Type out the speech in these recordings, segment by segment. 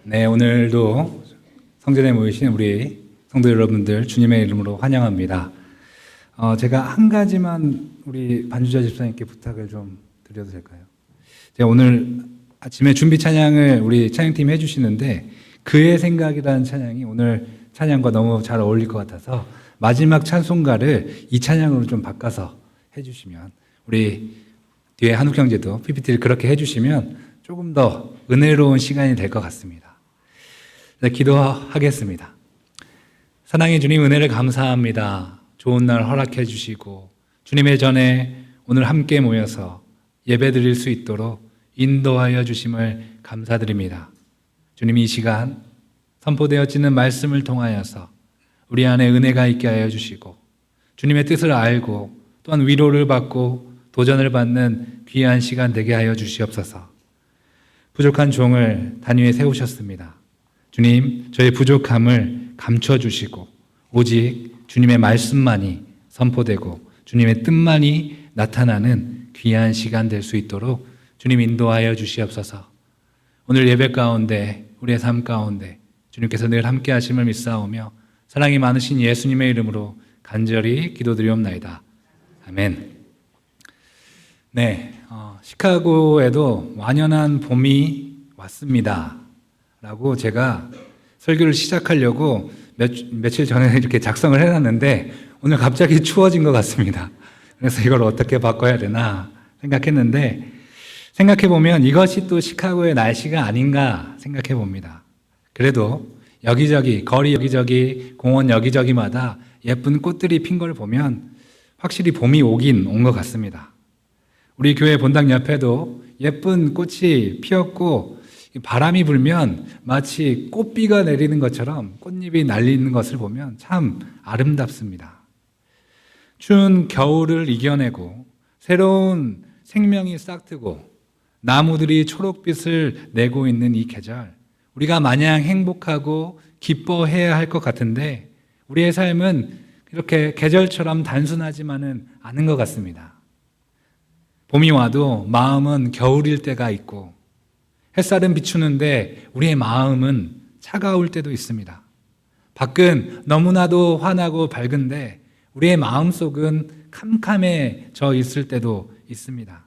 네, 오늘도 성전에 모이신 우리 성도 여러분들 주님의 이름으로 환영합니다. 제가 한 가지만 우리 반주자 집사님께 부탁을 좀 드려도 될까요? 제가 오늘 아침에 준비 찬양을 우리 찬양팀이 해주시는데 그의 생각이라는 찬양이 오늘 찬양과 너무 잘 어울릴 것 같아서 마지막 찬송가를 이 찬양으로 좀 바꿔서 해주시면, 우리 뒤에 한욱 형제도 PPT를 그렇게 해주시면 조금 더 은혜로운 시간이 될 것 같습니다. 네, 기도하겠습니다. 사랑의 주님, 은혜를 감사합니다. 좋은 날 허락해 주시고 주님의 전에 오늘 함께 모여서 예배 드릴 수 있도록 인도하여 주심을 감사드립니다. 주님, 이 시간 선포되어지는 말씀을 통하여서 우리 안에 은혜가 있게 하여 주시고 주님의 뜻을 알고 또한 위로를 받고 도전을 받는 귀한 시간 되게 하여 주시옵소서. 부족한 종을 단위에 세우셨습니다. 주님, 저의 부족함을 감춰주시고 오직 주님의 말씀만이 선포되고 주님의 뜻만이 나타나는 귀한 시간 될 수 있도록 주님 인도하여 주시옵소서. 오늘 예배 가운데, 우리의 삶 가운데 주님께서 늘 함께 하심을 믿사오며 사랑이 많으신 예수님의 이름으로 간절히 기도드리옵나이다. 아멘. 네, 시카고에도 완연한 봄이 왔습니다 라고 제가 설교를 시작하려고 며칠 전에 이렇게 작성을 해놨는데 오늘 갑자기 추워진 것 같습니다. 그래서 이걸 어떻게 바꿔야 되나 생각했는데, 생각해보면 이것이 또 시카고의 날씨가 아닌가 생각해봅니다. 그래도 여기저기, 거리 여기저기, 공원 여기저기마다 예쁜 꽃들이 핀 걸 보면 확실히 봄이 오긴 온 것 같습니다. 우리 교회 본당 옆에도 예쁜 꽃이 피었고 바람이 불면 마치 꽃비가 내리는 것처럼 꽃잎이 날리는 것을 보면 참 아름답습니다. 추운 겨울을 이겨내고 새로운 생명이 싹트고 나무들이 초록빛을 내고 있는 이 계절, 우리가 마냥 행복하고 기뻐해야 할 것 같은데 우리의 삶은 이렇게 계절처럼 단순하지만은 않은 것 같습니다. 봄이 와도 마음은 겨울일 때가 있고 햇살은 비추는데 우리의 마음은 차가울 때도 있습니다. 밖은 너무나도 환하고 밝은데 우리의 마음속은 캄캄해져 있을 때도 있습니다.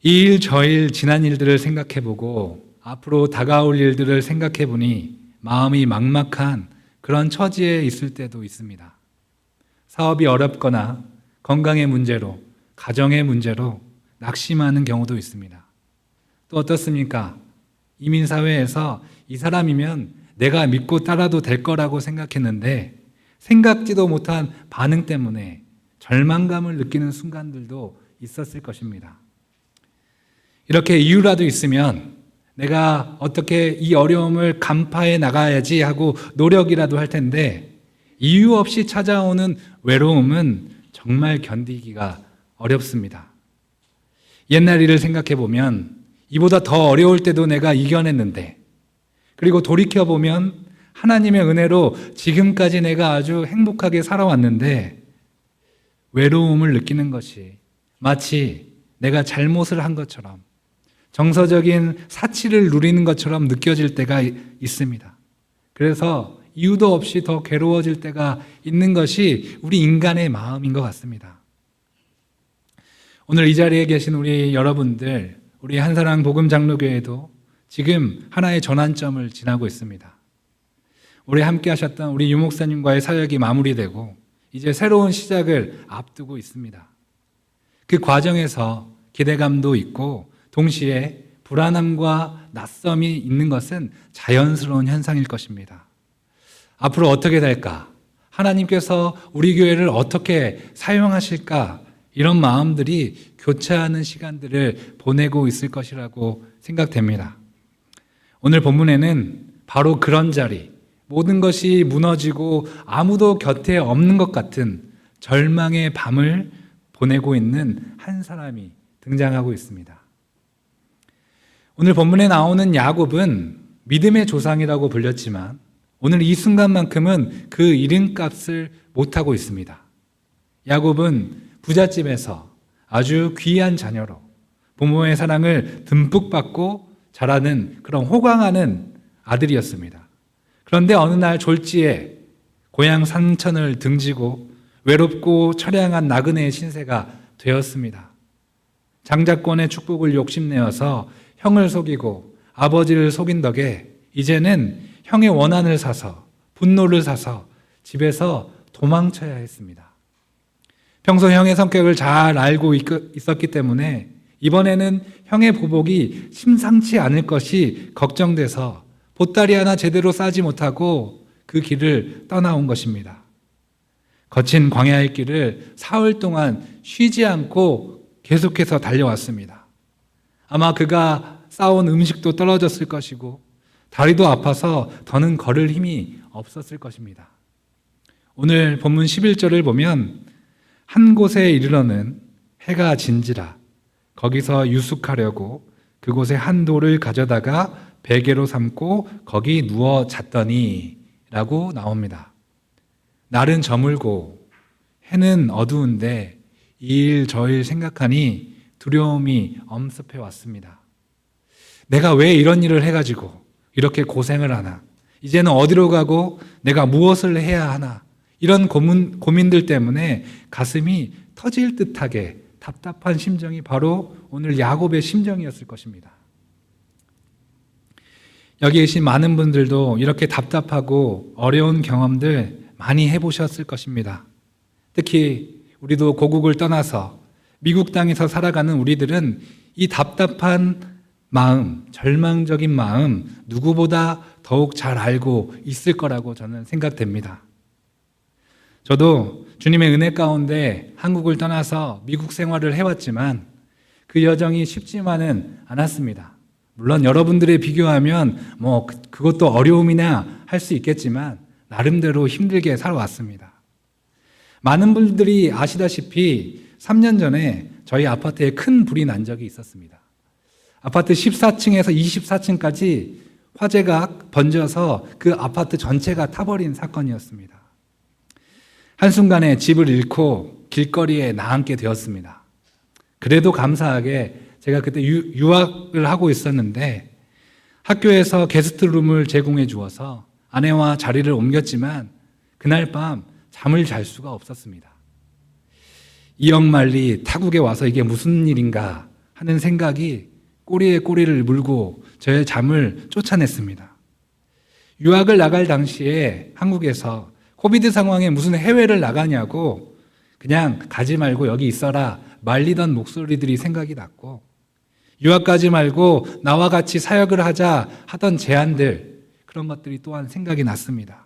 이 일 저 일 지난 일들을 생각해보고 앞으로 다가올 일들을 생각해보니 마음이 막막한 그런 처지에 있을 때도 있습니다. 사업이 어렵거나 건강의 문제로, 가정의 문제로 낙심하는 경우도 있습니다. 또 어떻습니까? 이민사회에서 이 사람이면 내가 믿고 따라도 될 거라고 생각했는데 생각지도 못한 반응 때문에 절망감을 느끼는 순간들도 있었을 것입니다. 이렇게 이유라도 있으면 내가 어떻게 이 어려움을 간파해 나가야지 하고 노력이라도 할 텐데 이유 없이 찾아오는 외로움은 정말 견디기가 어렵습니다. 옛날 일을 생각해 보면 이보다 더 어려울 때도 내가 이겨냈는데, 그리고 돌이켜보면 하나님의 은혜로 지금까지 내가 아주 행복하게 살아왔는데 외로움을 느끼는 것이 마치 내가 잘못을 한 것처럼 정서적인 사치를 누리는 것처럼 느껴질 때가 있습니다. 그래서 이유도 없이 더 괴로워질 때가 있는 것이 우리 인간의 마음인 것 같습니다. 오늘 이 자리에 계신 우리 여러분들, 우리 한사랑 복음장로교회도 지금 하나의 전환점을 지나고 있습니다. 올해 함께 하셨던 우리 유 목사님과의 사역이 마무리되고 이제 새로운 시작을 앞두고 있습니다. 그 과정에서 기대감도 있고 동시에 불안함과 낯섦이 있는 것은 자연스러운 현상일 것입니다. 앞으로 어떻게 될까? 하나님께서 우리 교회를 어떻게 사용하실까? 이런 마음들이 교차하는 시간들을 보내고 있을 것이라고 생각됩니다. 오늘 본문에는 바로 그런 자리, 모든 것이 무너지고 아무도 곁에 없는 것 같은 절망의 밤을 보내고 있는 한 사람이 등장하고 있습니다. 오늘 본문에 나오는 야곱은 믿음의 조상이라고 불렸지만 오늘 이 순간만큼은 그 이름값을 못하고 있습니다. 야곱은 부잣집에서 아주 귀한 자녀로 부모의 사랑을 듬뿍 받고 자라는 그런 호강하는 아들이었습니다. 그런데 어느 날 졸지에 고향 산천을 등지고 외롭고 처량한 나그네의 신세가 되었습니다. 장자권의 축복을 욕심내어서 형을 속이고 아버지를 속인 덕에 이제는 형의 원한을 사서 분노를 사서 집에서 도망쳐야 했습니다. 평소 형의 성격을 잘 알고 있었기 때문에 이번에는 형의 보복이 심상치 않을 것이 걱정돼서 보따리 하나 제대로 싸지 못하고 그 길을 떠나온 것입니다. 거친 광야의 길을 사흘 동안 쉬지 않고 계속해서 달려왔습니다. 아마 그가 싸온 음식도 떨어졌을 것이고 다리도 아파서 더는 걸을 힘이 없었을 것입니다. 오늘 본문 11절을 보면 한 곳에 이르러는 해가 진지라 거기서 유숙하려고 그곳에 한 돌을 가져다가 베개로 삼고 거기 누워 잤더니 라고 나옵니다. 날은 저물고 해는 어두운데 이 일 저 일 생각하니 두려움이 엄습해 왔습니다. 내가 왜 이런 일을 해가지고 이렇게 고생을 하나? 이제는 어디로 가고 내가 무엇을 해야 하나? 이런 고민들 때문에 가슴이 터질 듯하게 답답한 심정이 바로 오늘 야곱의 심정이었을 것입니다. 여기 계신 많은 분들도 이렇게 답답하고 어려운 경험들 많이 해보셨을 것입니다. 특히 우리도 고국을 떠나서 미국 땅에서 살아가는 우리들은 이 답답한 마음, 절망적인 마음 누구보다 더욱 잘 알고 있을 거라고 저는 생각됩니다. 저도 주님의 은혜 가운데 한국을 떠나서 미국 생활을 해왔지만 그 여정이 쉽지만은 않았습니다. 물론 여러분들에 비교하면 그것도 어려움이나 할 수 있겠지만 나름대로 힘들게 살아왔습니다. 많은 분들이 아시다시피 3년 전에 저희 아파트에 큰 불이 난 적이 있었습니다. 아파트 14층에서 24층까지 화재가 번져서 그 아파트 전체가 타버린 사건이었습니다. 한순간에 집을 잃고 길거리에 나앉게 되었습니다. 그래도 감사하게 제가 그때 유학을 하고 있었는데 학교에서 게스트룸을 제공해 주어서 아내와 자리를 옮겼지만 그날 밤 잠을 잘 수가 없었습니다. 이억만리 타국에 와서 이게 무슨 일인가 하는 생각이 꼬리에 꼬리를 물고 저의 잠을 쫓아냈습니다. 유학을 나갈 당시에 한국에서 코비드 상황에 무슨 해외를 나가냐고 그냥 가지 말고 여기 있어라 말리던 목소리들이 생각이 났고 유학 가지 말고 나와 같이 사역을 하자 하던 제안들 그런 것들이 또한 생각이 났습니다.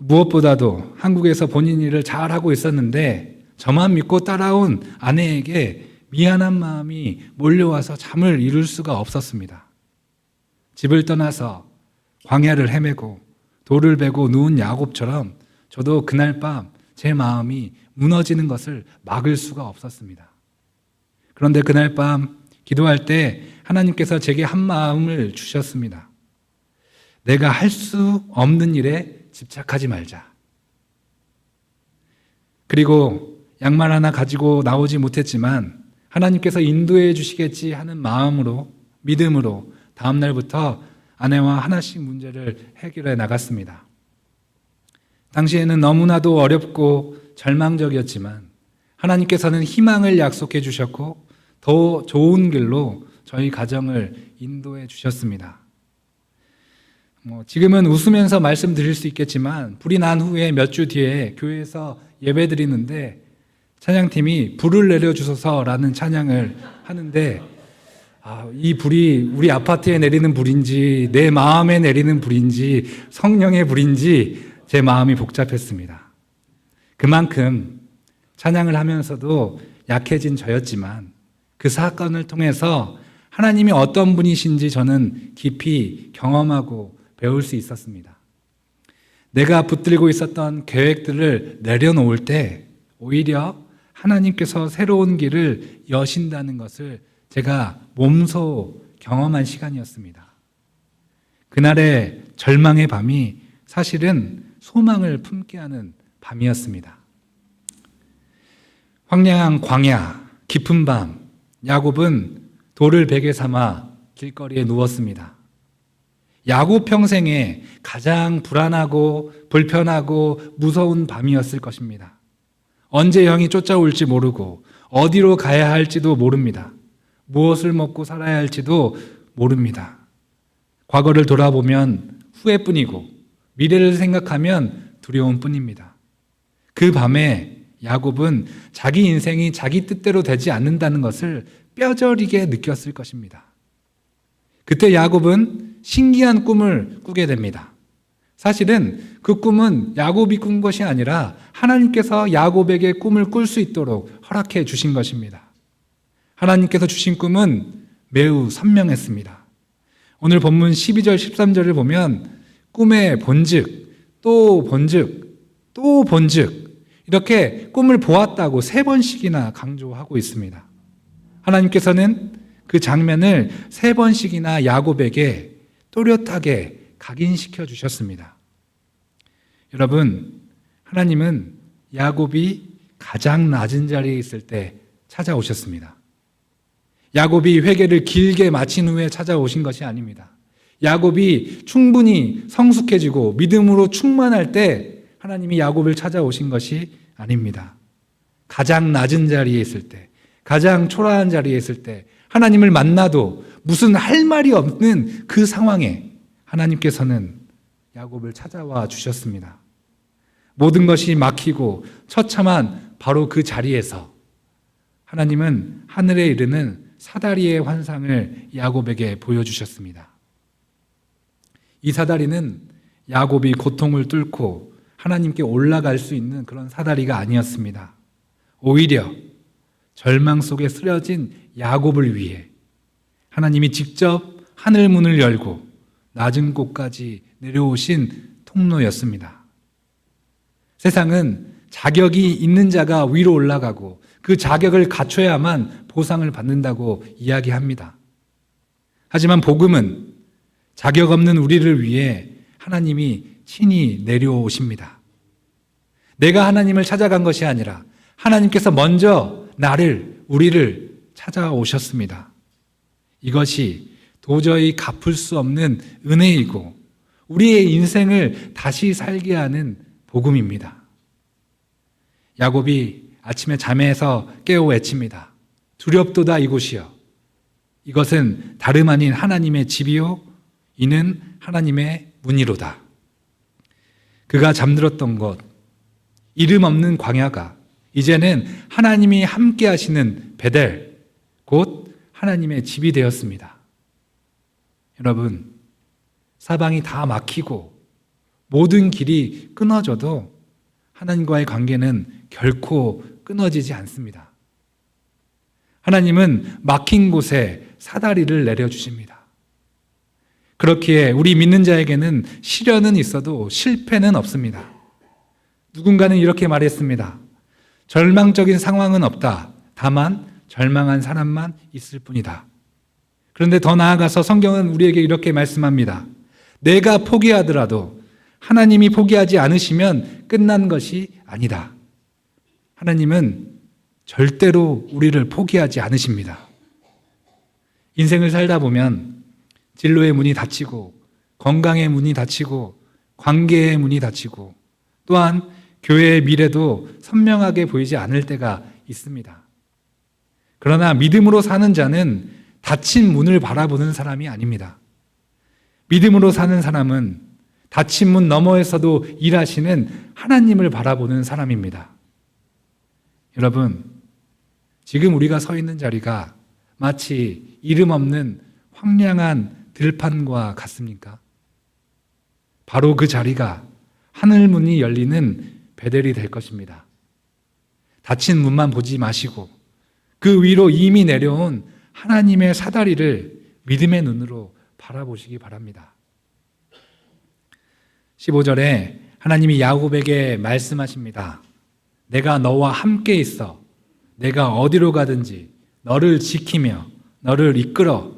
무엇보다도 한국에서 본인 일을 잘하고 있었는데 저만 믿고 따라온 아내에게 미안한 마음이 몰려와서 잠을 이룰 수가 없었습니다. 집을 떠나서 광야를 헤매고 돌을 베고 누운 야곱처럼 저도 그날 밤 제 마음이 무너지는 것을 막을 수가 없었습니다. 그런데 그날 밤 기도할 때 하나님께서 제게 한 마음을 주셨습니다. 내가 할 수 없는 일에 집착하지 말자. 그리고 양말 하나 가지고 나오지 못했지만 하나님께서 인도해 주시겠지 하는 마음으로 믿음으로 다음 날부터 아내와 하나씩 문제를 해결해 나갔습니다. 당시에는 너무나도 어렵고 절망적이었지만 하나님께서는 희망을 약속해 주셨고 더 좋은 길로 저희 가정을 인도해 주셨습니다. 지금은 웃으면서 말씀드릴 수 있겠지만 불이 난 후에 몇 주 뒤에 교회에서 예배 드리는데 찬양팀이 불을 내려주소서라는 찬양을 하는데 이 불이 우리 아파트에 내리는 불인지 내 마음에 내리는 불인지 성령의 불인지 제 마음이 복잡했습니다. 그만큼 찬양을 하면서도 약해진 저였지만 그 사건을 통해서 하나님이 어떤 분이신지 저는 깊이 경험하고 배울 수 있었습니다. 내가 붙들고 있었던 계획들을 내려놓을 때 오히려 하나님께서 새로운 길을 여신다는 것을 제가 몸소 경험한 시간이었습니다. 그날의 절망의 밤이 사실은 소망을 품게 하는 밤이었습니다. 황량한 광야, 깊은 밤, 야곱은 돌을 베개 삼아 길거리에 누웠습니다. 야곱 평생에 가장 불안하고 불편하고 무서운 밤이었을 것입니다. 언제 형이 쫓아올지 모르고 어디로 가야 할지도 모릅니다. 무엇을 먹고 살아야 할지도 모릅니다. 과거를 돌아보면 후회뿐이고 미래를 생각하면 두려움 뿐입니다. 그 밤에 야곱은 자기 인생이 자기 뜻대로 되지 않는다는 것을 뼈저리게 느꼈을 것입니다. 그때 야곱은 신기한 꿈을 꾸게 됩니다. 사실은 그 꿈은 야곱이 꾼 것이 아니라 하나님께서 야곱에게 꿈을 꿀 수 있도록 허락해 주신 것입니다. 하나님께서 주신 꿈은 매우 선명했습니다. 오늘 본문 12절 13절을 보면 꿈의 본즉, 또 본즉, 또 본즉 이렇게 꿈을 보았다고 3번씩이나 강조하고 있습니다. 하나님께서는 그 장면을 3번씩이나 야곱에게 또렷하게 각인시켜 주셨습니다. 여러분, 하나님은 야곱이 가장 낮은 자리에 있을 때 찾아오셨습니다. 야곱이 회개를 길게 마친 후에 찾아오신 것이 아닙니다. 야곱이 충분히 성숙해지고 믿음으로 충만할 때 하나님이 야곱을 찾아오신 것이 아닙니다. 가장 낮은 자리에 있을 때, 가장 초라한 자리에 있을 때 하나님을 만나도 무슨 할 말이 없는 그 상황에 하나님께서는 야곱을 찾아와 주셨습니다. 모든 것이 막히고 처참한 바로 그 자리에서 하나님은 하늘에 이르는 사다리의 환상을 야곱에게 보여주셨습니다. 이 사다리는 야곱이 고통을 뚫고 하나님께 올라갈 수 있는 그런 사다리가 아니었습니다. 오히려 절망 속에 쓰러진 야곱을 위해 하나님이 직접 하늘 문을 열고 낮은 곳까지 내려오신 통로였습니다. 세상은 자격이 있는 자가 위로 올라가고 그 자격을 갖춰야만 보상을 받는다고 이야기합니다. 하지만 복음은 자격 없는 우리를 위해 하나님이 친히 내려오십니다. 내가 하나님을 찾아간 것이 아니라 하나님께서 먼저 우리를 찾아오셨습니다. 이것이 도저히 갚을 수 없는 은혜이고 우리의 인생을 다시 살게 하는 복음입니다. 야곱이 아침에 잠에서 깨어 외칩니다. 두렵도다 이곳이여. 이것은 다름 아닌 하나님의 집이요 이는 하나님의 문이로다. 그가 잠들었던 곳, 이름 없는 광야가 이제는 하나님이 함께 하시는 베델, 곧 하나님의 집이 되었습니다. 여러분, 사방이 다 막히고 모든 길이 끊어져도 하나님과의 관계는 결코 끊어지지 않습니다. 하나님은 막힌 곳에 사다리를 내려주십니다. 그렇기에 우리 믿는 자에게는 시련은 있어도 실패는 없습니다. 누군가는 이렇게 말했습니다. 절망적인 상황은 없다. 다만 절망한 사람만 있을 뿐이다. 그런데 더 나아가서 성경은 우리에게 이렇게 말씀합니다. 내가 포기하더라도 하나님이 포기하지 않으시면 끝난 것이 아니다. 하나님은 절대로 우리를 포기하지 않으십니다. 인생을 살다 보면 진로의 문이 닫히고 건강의 문이 닫히고 관계의 문이 닫히고 또한 교회의 미래도 선명하게 보이지 않을 때가 있습니다. 그러나 믿음으로 사는 자는 닫힌 문을 바라보는 사람이 아닙니다. 믿음으로 사는 사람은 닫힌 문 너머에서도 일하시는 하나님을 바라보는 사람입니다. 여러분, 지금 우리가 서 있는 자리가 마치 이름 없는 황량한 들판과 같습니까? 바로 그 자리가 하늘 문이 열리는 베델이 될 것입니다. 닫힌 문만 보지 마시고 그 위로 이미 내려온 하나님의 사다리를 믿음의 눈으로 바라보시기 바랍니다. 15절에 하나님이 야곱에게 말씀하십니다. 내가 너와 함께 있어 내가 어디로 가든지 너를 지키며 너를 이끌어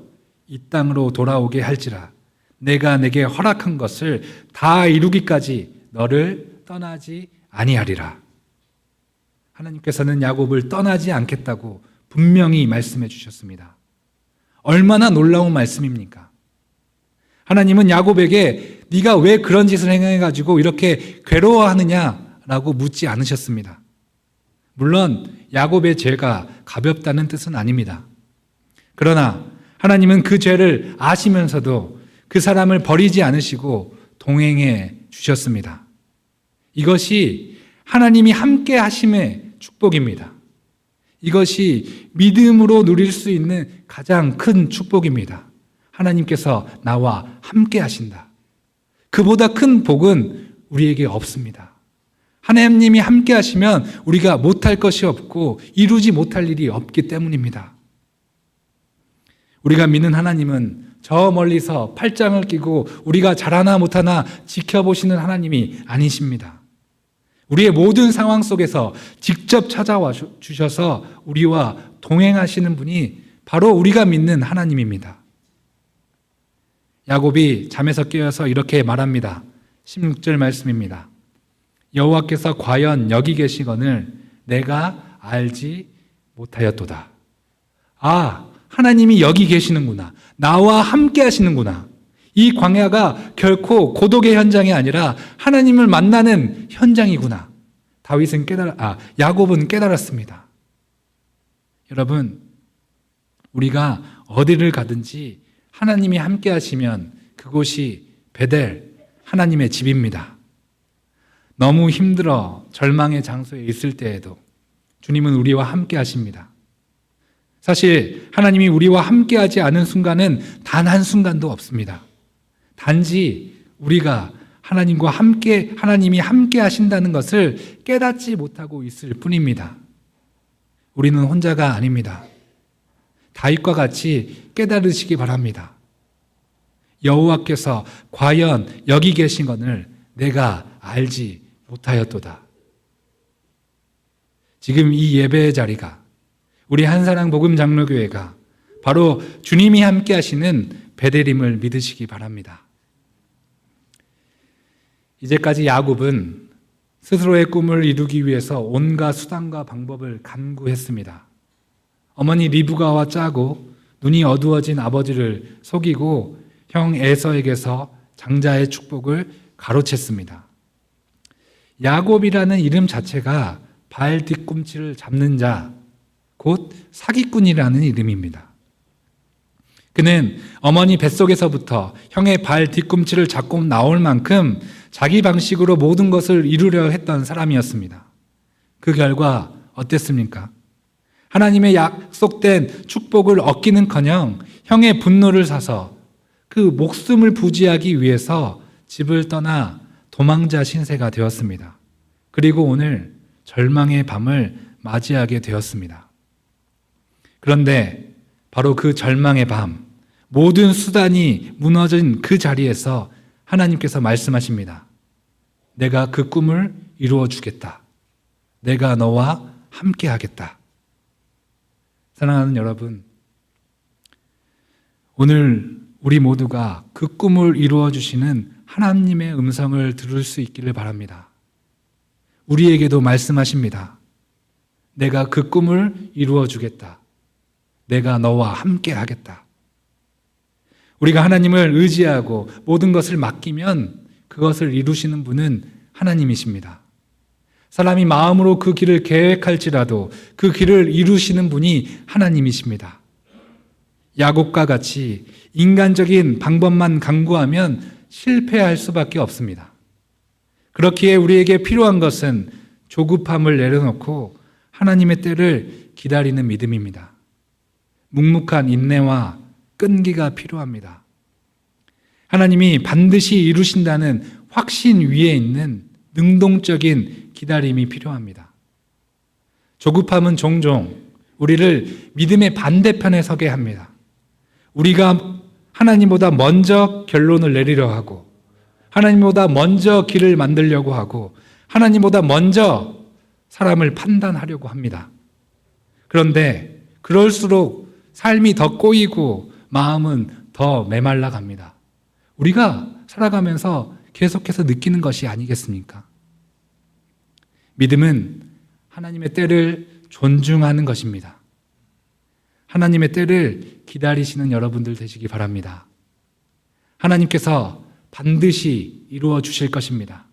이 땅으로 돌아오게 할지라 내가 내게 허락한 것을 다 이루기까지 너를 떠나지 아니하리라. 하나님께서는 야곱을 떠나지 않겠다고 분명히 말씀해 주셨습니다. 얼마나 놀라운 말씀입니까? 하나님은 야곱에게 네가 왜 그런 짓을 행해가지고 이렇게 괴로워하느냐라고 묻지 않으셨습니다. 물론 야곱의 죄가 가볍다는 뜻은 아닙니다. 그러나 하나님은 그 죄를 아시면서도 그 사람을 버리지 않으시고 동행해 주셨습니다. 이것이 하나님이 함께 하심의 축복입니다. 이것이 믿음으로 누릴 수 있는 가장 큰 축복입니다. 하나님께서 나와 함께 하신다. 그보다 큰 복은 우리에게 없습니다. 하나님이 함께 하시면 우리가 못할 것이 없고 이루지 못할 일이 없기 때문입니다. 우리가 믿는 하나님은 저 멀리서 팔짱을 끼고 우리가 잘하나 못하나 지켜보시는 하나님이 아니십니다. 우리의 모든 상황 속에서 직접 찾아와 주셔서 우리와 동행하시는 분이 바로 우리가 믿는 하나님입니다. 야곱이 잠에서 깨어서 이렇게 말합니다. 16절 말씀입니다. 여호와께서 과연 여기 계시거늘 내가 알지 못하였도다. 아, 하나님이 여기 계시는구나. 나와 함께 하시는구나. 이 광야가 결코 고독의 현장이 아니라 하나님을 만나는 현장이구나. 야곱은 깨달았습니다. 여러분, 우리가 어디를 가든지 하나님이 함께 하시면 그곳이 베델, 하나님의 집입니다. 너무 힘들어 절망의 장소에 있을 때에도 주님은 우리와 함께 하십니다. 사실 하나님이 우리와 함께하지 않은 순간은 단 한순간도 없습니다. 단지 우리가 하나님이 함께 하신다는 것을 깨닫지 못하고 있을 뿐입니다. 우리는 혼자가 아닙니다. 다윗과 같이 깨달으시기 바랍니다. 여호와께서 과연 여기 계신 것을 내가 알지 못하였도다. 지금 이 예배의 자리가 우리 한사랑 복음 장로교회가 바로 주님이 함께 하시는 베델임을 믿으시기 바랍니다. 이제까지 야곱은 스스로의 꿈을 이루기 위해서 온갖 수단과 방법을 간구했습니다. 어머니 리브가와 짜고 눈이 어두워진 아버지를 속이고 형 에서에게서 장자의 축복을 가로챘습니다. 야곱이라는 이름 자체가 발 뒤꿈치를 잡는 자, 곧 사기꾼이라는 이름입니다. 그는 어머니 뱃속에서부터 형의 발 뒤꿈치를 잡고 나올 만큼 자기 방식으로 모든 것을 이루려 했던 사람이었습니다. 그 결과 어땠습니까? 하나님의 약속된 축복을 얻기는커녕 형의 분노를 사서 그 목숨을 부지하기 위해서 집을 떠나 도망자 신세가 되었습니다. 그리고 오늘 절망의 밤을 맞이하게 되었습니다. 그런데 바로 그 절망의 밤, 모든 수단이 무너진 그 자리에서 하나님께서 말씀하십니다. 내가 그 꿈을 이루어 주겠다. 내가 너와 함께 하겠다. 사랑하는 여러분, 오늘 우리 모두가 그 꿈을 이루어 주시는 하나님의 음성을 들을 수 있기를 바랍니다. 우리에게도 말씀하십니다. 내가 그 꿈을 이루어 주겠다. 내가 너와 함께 하겠다. 우리가 하나님을 의지하고 모든 것을 맡기면 그것을 이루시는 분은 하나님이십니다. 사람이 마음으로 그 길을 계획할지라도 그 길을 이루시는 분이 하나님이십니다. 야곱과 같이 인간적인 방법만 강구하면 실패할 수밖에 없습니다. 그렇기에 우리에게 필요한 것은 조급함을 내려놓고 하나님의 때를 기다리는 믿음입니다. 묵묵한 인내와 끈기가 필요합니다. 하나님이 반드시 이루신다는 확신 위에 있는 능동적인 기다림이 필요합니다. 조급함은 종종 우리를 믿음의 반대편에 서게 합니다. 우리가 하나님보다 먼저 결론을 내리려 하고 하나님보다 먼저 길을 만들려고 하고 하나님보다 먼저 사람을 판단하려고 합니다. 그런데 그럴수록 삶이 더 꼬이고 마음은 더 메말라 갑니다. 우리가 살아가면서 계속해서 느끼는 것이 아니겠습니까? 믿음은 하나님의 때를 존중하는 것입니다. 하나님의 때를 기다리시는 여러분들 되시기 바랍니다. 하나님께서 반드시 이루어 주실 것입니다.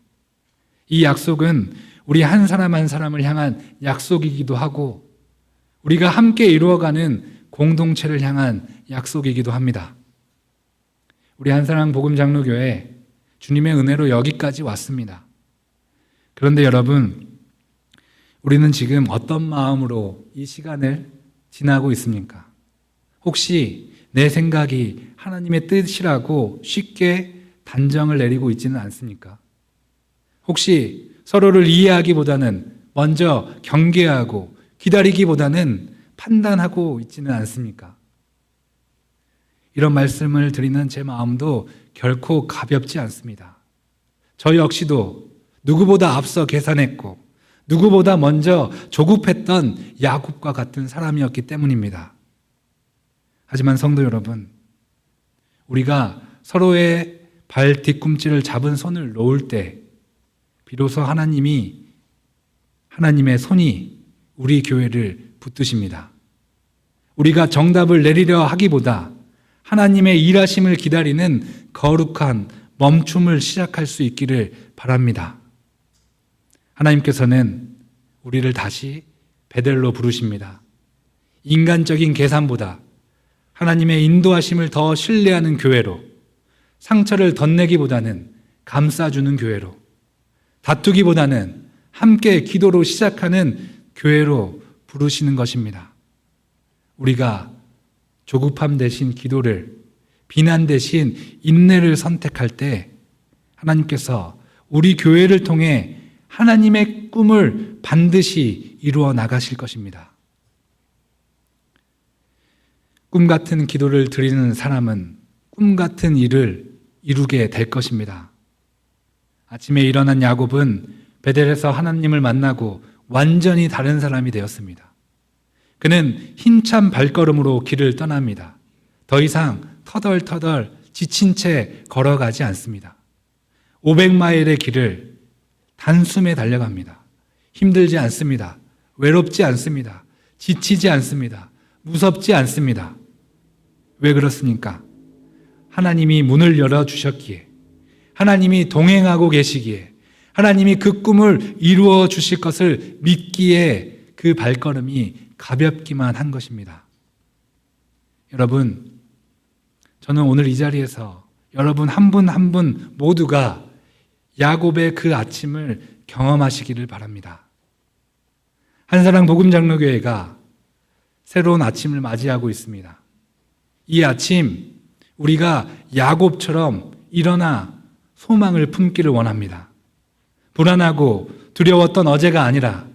이 약속은 우리 한 사람 한 사람을 향한 약속이기도 하고 우리가 함께 이루어가는 공동체를 향한 약속이기도 합니다. 우리 한사랑 복음장로교회 주님의 은혜로 여기까지 왔습니다. 그런데 여러분, 우리는 지금 어떤 마음으로 이 시간을 지나고 있습니까? 혹시 내 생각이 하나님의 뜻이라고 쉽게 단정을 내리고 있지는 않습니까? 혹시 서로를 이해하기보다는 먼저 경계하고 기다리기보다는 판단하고 있지는 않습니까? 이런 말씀을 드리는 제 마음도 결코 가볍지 않습니다. 저 역시도 누구보다 앞서 계산했고 누구보다 먼저 조급했던 야곱과 같은 사람이었기 때문입니다. 하지만 성도 여러분, 우리가 서로의 발 뒤꿈치를 잡은 손을 놓을 때 비로소 하나님의 손이 우리 교회를 붙드십니다. 우리가 정답을 내리려 하기보다 하나님의 일하심을 기다리는 거룩한 멈춤을 시작할 수 있기를 바랍니다. 하나님께서는 우리를 다시 베델로 부르십니다. 인간적인 계산보다 하나님의 인도하심을 더 신뢰하는 교회로, 상처를 덧내기보다는 감싸주는 교회로, 다투기보다는 함께 기도로 시작하는 교회로 부르시는 것입니다. 우리가 조급함 대신 기도를, 비난 대신 인내를 선택할 때 하나님께서 우리 교회를 통해 하나님의 꿈을 반드시 이루어 나가실 것입니다. 꿈 같은 기도를 드리는 사람은 꿈 같은 일을 이루게 될 것입니다. 아침에 일어난 야곱은 베델에서 하나님을 만나고 완전히 다른 사람이 되었습니다. 그는 힘찬 발걸음으로 길을 떠납니다. 더 이상 터덜터덜 지친 채 걸어가지 않습니다. 500마일의 길을 단숨에 달려갑니다. 힘들지 않습니다. 외롭지 않습니다. 지치지 않습니다. 무섭지 않습니다. 왜 그렇습니까? 하나님이 문을 열어주셨기에, 하나님이 동행하고 계시기에, 하나님이 그 꿈을 이루어 주실 것을 믿기에 그 발걸음이 가볍기만 한 것입니다. 여러분, 저는 오늘 이 자리에서 여러분 한 분 한 분 모두가 야곱의 그 아침을 경험하시기를 바랍니다. 한사랑 복음장로교회가 새로운 아침을 맞이하고 있습니다. 이 아침 우리가 야곱처럼 일어나 소망을 품기를 원합니다. 불안하고 두려웠던 어제가 아니라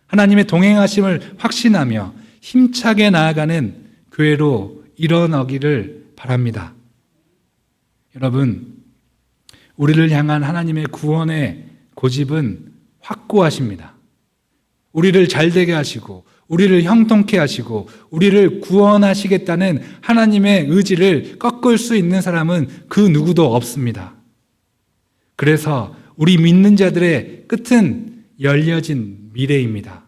하나님의 동행하심을 확신하며 힘차게 나아가는 교회로 일어나기를 바랍니다. 여러분, 우리를 향한 하나님의 구원의 고집은 확고하십니다. 우리를 잘되게 하시고 우리를 형통케 하시고 우리를 구원하시겠다는 하나님의 의지를 꺾을 수 있는 사람은 그 누구도 없습니다. 그래서 우리 믿는 자들의 끝은 열려진 미래입니다.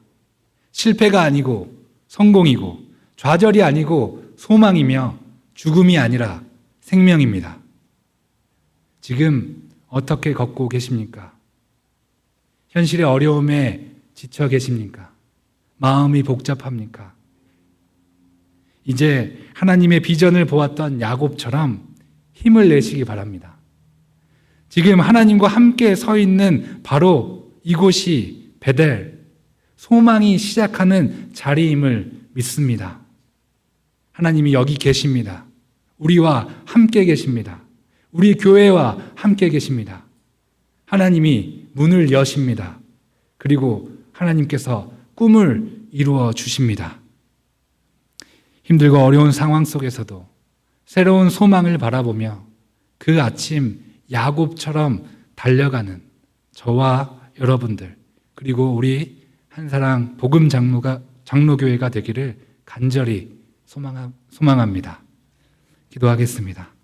실패가 아니고 성공이고 좌절이 아니고 소망이며 죽음이 아니라 생명입니다. 지금 어떻게 걷고 계십니까? 현실의 어려움에 지쳐 계십니까? 마음이 복잡합니까? 이제 하나님의 비전을 보았던 야곱처럼 힘을 내시기 바랍니다. 지금 하나님과 함께 서 있는 바로 이곳이 베델, 소망이 시작하는 자리임을 믿습니다. 하나님이 여기 계십니다. 우리와 함께 계십니다. 우리 교회와 함께 계십니다. 하나님이 문을 여십니다. 그리고 하나님께서 꿈을 이루어 주십니다. 힘들고 어려운 상황 속에서도 새로운 소망을 바라보며 그 아침 야곱처럼 달려가는 저와 여러분들, 그리고 우리 한사랑 복음 장로교회가 되기를 간절히 소망합니다. 기도하겠습니다.